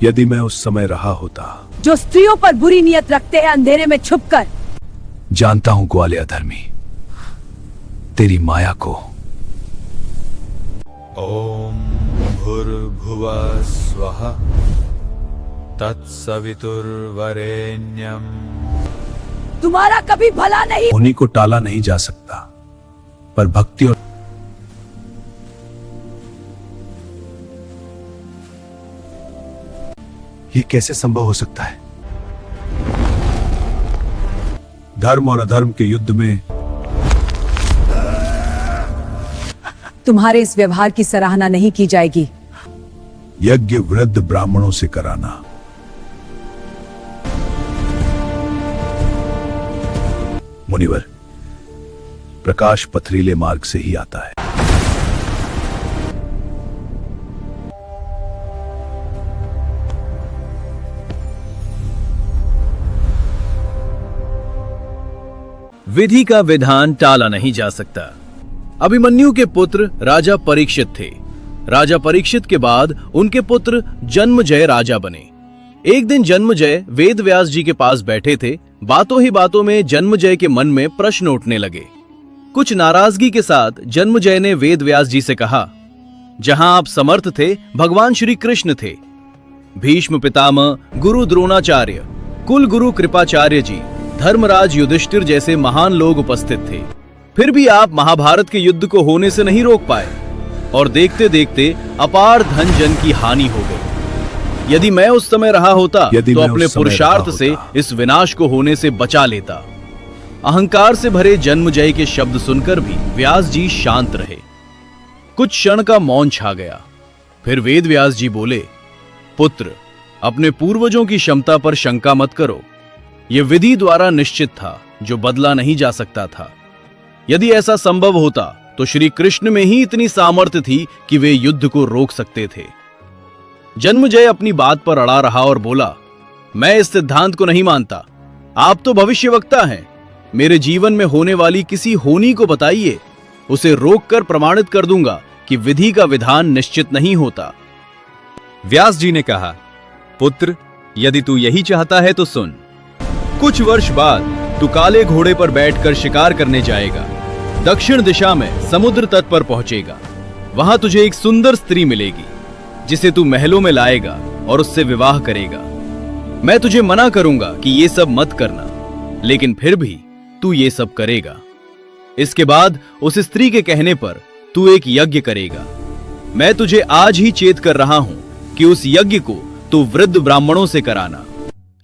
यदि मैं उस समय रहा होता। जो स्त्रियों पर बुरी नियत रखते हैं अंधेरे में छुपकर। जानता हूं ग्वाले अधर्मी, तेरी माया को। ओम भूर्भुवः स्वः तत्सवितुर्वरेण्यम। तुम्हारा कभी भला नहीं। उन्हीं को टाला नहीं जा सकता, पर भक्ति और ये कैसे संभव हो सकता है? धर्म और अधर्म के युद्ध में तुम्हारे इस व्यवहार की सराहना नहीं की जाएगी। यज्ञ वृद्ध ब्राह्मणों से कराना। मुनिवर, प्रकाश पथरीले मार्ग से ही आता है। विधि का विधान टाला नहीं जा सकता। अभिमन्यु के पुत्र राजा परीक्षित थे। राजा परीक्षित के बाद उनके पुत्र जन्मजय राजा बने। एक दिन जन्मजय वेद व्यास जी के पास बैठे थे। बातों ही बातों में जन्मजय के मन में प्रश्न उठने लगे। कुछ नाराजगी के साथ जन्मजय ने वेद व्यास जी से कहा, जहां आप समर्थ थे, भगवान श्री कृष्ण थे, भीष्म पितामह, गुरु द्रोणाचार्य, कुल गुरु कृपाचार्य जी, धर्मराज युधिष्ठिर जैसे महान लोग उपस्थित थे। फिर भी आप महाभारत के युद्ध को होने से नहीं रोक पाए और देखते देखते अपार धन जन की हानि हो गई। यदि मैं उस समय रहा होता तो अपने पुरुषार्थ से इस विनाश को होने से बचा लेता। अहंकार से भरे जन्मजय के शब्द सुनकर भी व्यास जी शांत रहे। कुछ क्षण का मौन छा गया। फिर वेद व्यास जी बोले, पुत्र, अपने पूर्वजों की क्षमता पर शंका मत करो। यह विधि द्वारा निश्चित था, जो बदला नहीं जा सकता था। यदि ऐसा संभव होता तो श्री कृष्ण में ही इतनी सामर्थ्य थी कि वे युद्ध को रोक सकते थे। जन्मजय अपनी बात पर अड़ा रहा और बोला, मैं इस सिद्धांत को नहीं मानता। आप तो भविष्यवक्ता हैं। मेरे जीवन में होने वाली किसी होनी को बताइए, उसे रोककर प्रमाणित कर दूंगा कि विधि का विधान निश्चित नहीं होता। व्यास जी ने कहा, पुत्र, यदि तू यही चाहता है तो सुन। कुछ वर्ष बाद तू काले घोड़े पर बैठकर शिकार करने जाएगा। दक्षिण दिशा में समुद्र तट पर पहुंचेगा। वहां तुझे एक सुंदर स्त्री मिलेगी, जिसे तू महलों में लाएगा और उससे विवाह करेगा। मैं तुझे मना करूंगा कि ये सब मत करना, लेकिन फिर भी तू ये सब करेगा। इसके बाद उस स्त्री के कहने पर तू एक यज्ञ करेगा। मैं तुझे आज ही चेत कर रहा हूं कि उस यज्ञ को तू वृद्ध ब्राह्मणों से कराना,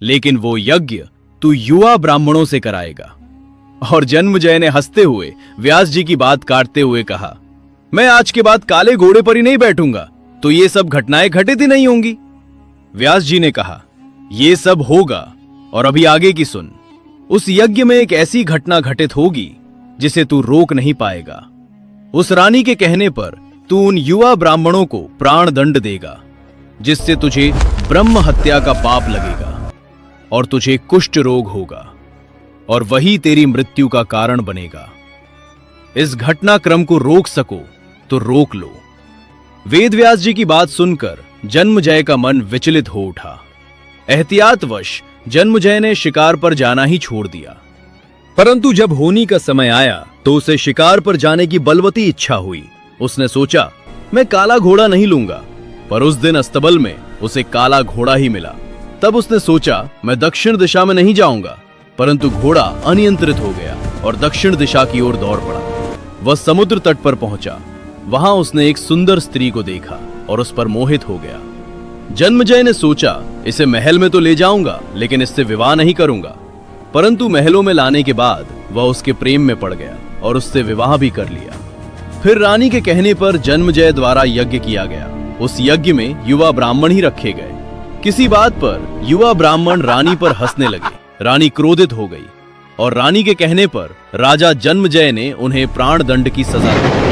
लेकिन वो यज्ञ तू युवा ब्राह्मणों से कराएगा। और जन्मजय ने हंसते हुए व्यास जी की बात काटते हुए कहा, मैं आज के बाद काले घोड़े पर ही नहीं बैठूंगा, तो ये सब घटनाएं घटित ही नहीं होंगी। व्यास जी ने कहा, ये सब होगा, और अभी आगे की सुन। उस यज्ञ में एक ऐसी घटना घटित होगी जिसे तू रोक नहीं पाएगा। उस रानी के कहने पर तू उन युवा ब्राह्मणों को प्राण दंड देगा, जिससे तुझे ब्रह्म हत्या का पाप लगेगा और तुझे कुष्ठ रोग होगा, और वही तेरी मृत्यु का कारण बनेगा। इस घटनाक्रम को रोक सको तो रोक लो। वेदव्यास जी की बात सुनकर जन्मजय का मन विचलित हो उठा। एहतियातवश जन्मजय ने शिकार पर जाना ही छोड़ दिया। परंतु जब होनी का समय आया तो उसे शिकार पर जाने की बलवती इच्छा हुई। उसने सोचा, मैं काला घोड़ा नहीं लूंगा, पर उस दिन अस्तबल में उसे काला घोड़ा ही मिला। तब उसने सोचा, मैं दक्षिण दिशा में नहीं जाऊंगा, परंतु घोड़ा अनियंत्रित हो गया और दक्षिण दिशा की ओर दौड़ पड़ा। वह समुद्र तट पर पहुंचा। वहां उसने एक सुंदर स्त्री को देखा और उस पर मोहित हो गया। जन्मजय ने सोचा, इसे महल में तो ले जाऊंगा, लेकिन इससे विवाह नहीं करूंगा। परंतु महलों में लाने के बाद वह उसके प्रेम में पड़ गया और उससे विवाह भी कर लिया। फिर रानी के कहने पर जन्मजय द्वारा यज्ञ किया गया। उस यज्ञ में युवा ब्राह्मण ही रखे गए। किसी बात पर युवा ब्राह्मण रानी पर हंसने लगे। रानी क्रोधित हो गई और रानी के कहने पर राजा जन्मजय ने उन्हें प्राण दंड की सजा दी।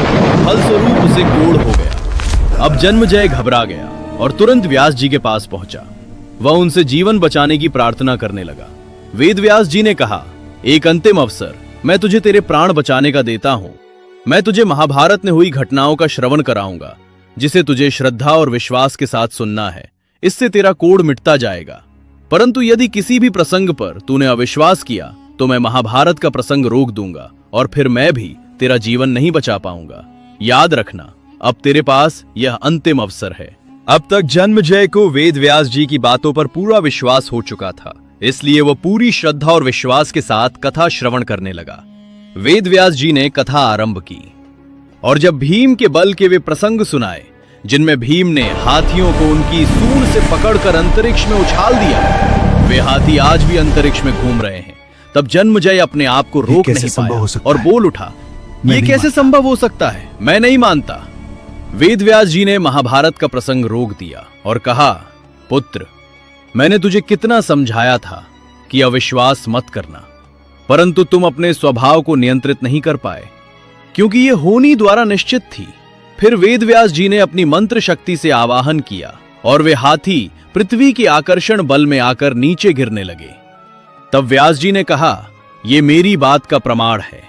फलस्वरूप उसे कोढ़ हो गया। अब जन्मजय घबरा गया और तुरंत व्यास जी के पास पहुंचा। वह उनसे जीवन बचाने की प्रार्थना करने लगा। वेद व्यास जी ने कहा, एक अंतिम अवसर मैं तुझे तेरे प्राण बचाने का देता हूं। मैं तुझे महाभारत में हुई घटनाओं का श्रवण कराऊंगा, जिसे तुझे श्रद्धा और विश्वास के साथ सुनना है। इससे तेरा कोढ़ मिटता जाएगा। परंतु यदि किसी भी प्रसंग पर तूने अविश्वास किया तो मैं महाभारत का प्रसंग रोक दूंगा और फिर मैं भी तेरा जीवन नहीं बचा पाऊंगा। याद रखना, अब तेरे पास यह अंतिम अवसर है। अब तक जन्मजय को वेद व्यास जी की बातों पर पूरा विश्वास हो चुका था, इसलिए वो पूरी श्रद्धा और विश्वास के साथ कथा श्रवण करने लगा। वेद व्यास जी ने कथा आरंभ की और जब भीम के बल के वे प्रसंग सुनाए जिनमें भीम ने हाथियों को उनकी सूंड से पकड़कर अंतरिक्ष में उछाल दिया, वे हाथी आज भी अंतरिक्ष में घूम रहे हैं, तब जन्मजय अपने आप को रोक नहीं पाया और बोल उठा, ये कैसे संभव हो सकता है? मैं नहीं मानता। वेद व्यास जी ने महाभारत का प्रसंग रोक दिया और कहा, पुत्र, मैंने तुझे कितना समझाया था कि अविश्वास मत करना, परंतु तुम अपने स्वभाव को नियंत्रित नहीं कर पाए, क्योंकि यह होनी द्वारा निश्चित थी। फिर वेद व्यास जी ने अपनी मंत्र शक्ति से आवाहन किया और वे हाथी पृथ्वी के आकर्षण बल में आकर नीचे गिरने लगे। तब व्यास जी ने कहा, यह मेरी बात का प्रमाण है।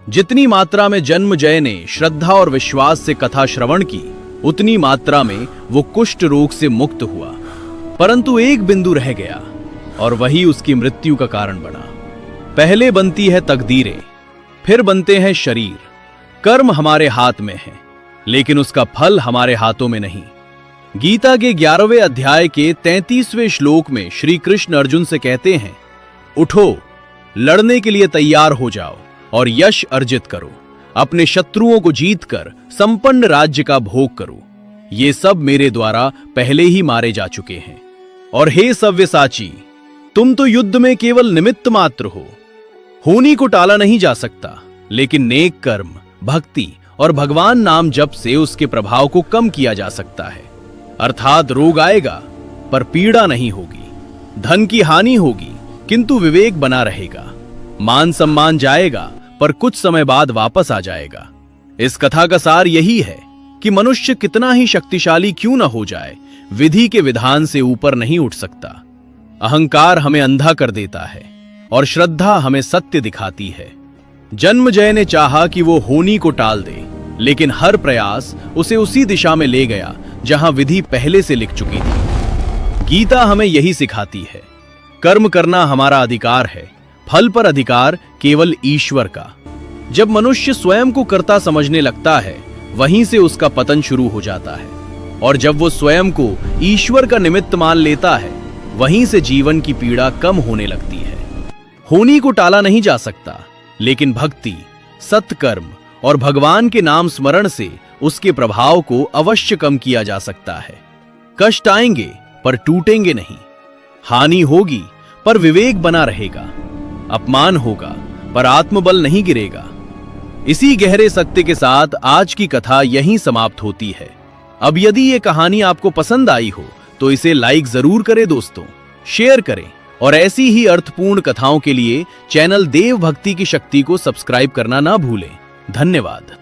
जितनी मात्रा में जन्मजय ने श्रद्धा और विश्वास से कथा श्रवण की, उतनी मात्रा में वो कुष्ठ रोग से मुक्त हुआ। परंतु एक बिंदु रह गया और वही उसकी मृत्यु का कारण बना। पहले बनती है तकदीरें, फिर बनते हैं शरीर। कर्म हमारे हाथ में है, लेकिन उसका फल हमारे हाथों में नहीं। गीता के 11वें अध्याय के 33वें श्लोक में श्री कृष्ण अर्जुन से कहते हैं, उठो, लड़ने के लिए तैयार हो जाओ और यश अर्जित करो। अपने शत्रुओं को जीतकर संपन्न राज्य का भोग करो। ये सब मेरे द्वारा पहले ही मारे जा चुके हैं। और हे सव्यसाची, तुम तो युद्ध में केवल निमित्त मात्र हो। होनी को टाला नहीं जा सकता, लेकिन नेक कर्म, भक्ति और भगवान नाम जप से उसके प्रभाव को कम किया जा सकता है। अर्थात रोग आएगा पर पीड़ा नहीं होगी, धन की हानि होगी किंतु विवेक बना रहेगा, मान सम्मान जाएगा पर कुछ समय बाद वापस आ जाएगा। इस कथा का सार यही है कि मनुष्य कितना ही शक्तिशाली क्यों न हो जाए, विधि के विधान से ऊपर नहीं उठ सकता। अहंकार हमें अंधा कर देता है और श्रद्धा हमें सत्य दिखाती है। जन्मजय ने चाहा कि वो होनी को टाल दे, लेकिन हर प्रयास उसे उसी दिशा में ले गया जहां विधि पहले से लिख चुकी थी। गीता हमें यही सिखाती है, कर्म करना हमारा अधिकार है, फल पर अधिकार केवल ईश्वर का। जब मनुष्य स्वयं को कर्ता समझने लगता है, वहीं से उसका पतन शुरू हो जाता है, और जब वो स्वयं को ईश्वर का निमित्त मान लेता है, वहीं से जीवन की पीड़ा कम होने लगती है। होनी को टाला नहीं जा सकता, लेकिन भक्ति, सत्कर्म और भगवान के नाम स्मरण से उसके प्रभाव को अवश्य कम किया जा सकता है। कष्ट आएंगे पर टूटेंगे नहीं, हानि होगी पर विवेक बना रहेगा, अपमान होगा पर आत्मबल नहीं गिरेगा। इसी गहरे सत्य के साथ आज की कथा यहीं समाप्त होती है। अब यदि ये कहानी आपको पसंद आई हो तो इसे लाइक जरूर करें दोस्तों, शेयर करें और ऐसी ही अर्थपूर्ण कथाओं के लिए चैनल देव भक्ति की शक्ति को सब्सक्राइब करना ना भूलें। धन्यवाद।